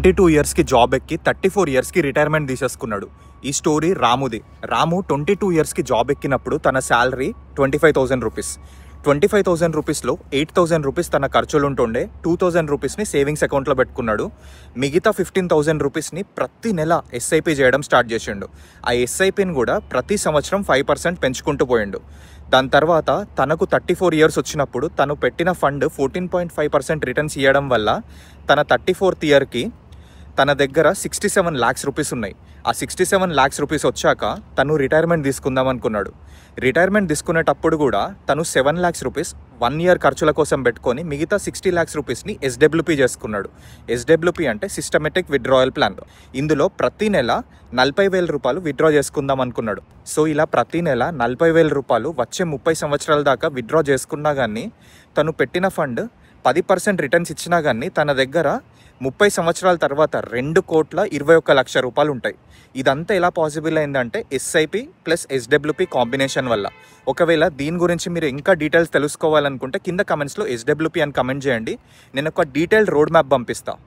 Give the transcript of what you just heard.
22 ఇయర్స్కి జాబ్ ఎక్కి 34 ఇయర్స్కి రిటైర్మెంట్ తీసేసుకున్నాడు. ఈ స్టోరీ రాముది. రాము 22 ఇయర్స్కి జాబ్ ఎక్కినప్పుడు తన శాలరీ 25,000 రూపీస్. 25,000 రూపీస్లో 8,000 రూపీస్ తన ఖర్చులు ఉంటుండే, 2,000 రూపీస్ని సేవింగ్స్ అకౌంట్లో పెట్టుకున్నాడు. మిగతా 15,000 రూపీస్ని ప్రతి నెల ఎస్ఐపి చేయడం స్టార్ట్ చేసిండు. ఆ ఎస్ఐపిని కూడా ప్రతి సంవత్సరం 5% పెంచుకుంటూ పోయిండు. దాని తర్వాత తనకు 34 ఇయర్స్ వచ్చినప్పుడు తను పెట్టిన ఫండ్ 14.5% రిటర్న్స్ ఇవ్వడం వల్ల తన 34th ఇయర్కి తన దగ్గర 67 lakhs రూపీస్ ఉన్నాయి. ఆ 67 lakhs రూపీస్ వచ్చాక తను రిటైర్మెంట్ తీసుకుందాం అనుకున్నాడు. రిటైర్మెంట్ తీసుకునేటప్పుడు కూడా తను 7 lakhs రూపీస్ 1 year ఖర్చుల కోసం పెట్టుకొని మిగతా 60 lakhs రూపీస్ని ఎస్డబ్ల్యూపీ చేసుకున్నాడు. ఎస్డబ్ల్యూపీ అంటే సిస్టమేటిక్ విత్డ్రాయల్ ప్లాన్. ఇందులో ప్రతి నెల 40,000 రూపాయలు విత్డ్రా చేసుకుందాం అనుకున్నాడు. సో ఇలా ప్రతి నెల 40,000 రూపాయలు వచ్చే 30 సంవత్సరాల దాకా విత్డ్రా చేసుకున్నా కానీ తను పెట్టిన ఫండ్ 10% రిటర్న్స్ ఇచ్చినా కానీ తన దగ్గర 30 సంవత్సరాల తర్వాత 2,21,00,000 రూపాయలు ఉంటాయి. ఇదంతా ఎలా పాసిబుల్ అయిందంటే ఎస్ఐపి ప్లస్ ఎస్డబ్ల్యూపీ కాంబినేషన్ వల్ల. ఒకవేళ దీని గురించి మీరు ఇంకా డీటెయిల్స్ తెలుసుకోవాలనుకుంటే కింద కమెంట్స్లో ఎస్డబ్ల్యూపీ అని కమెంట్ చేయండి. నేను ఒక డీటెయిల్డ్ రోడ్ మ్యాప్ పంపిస్తాను.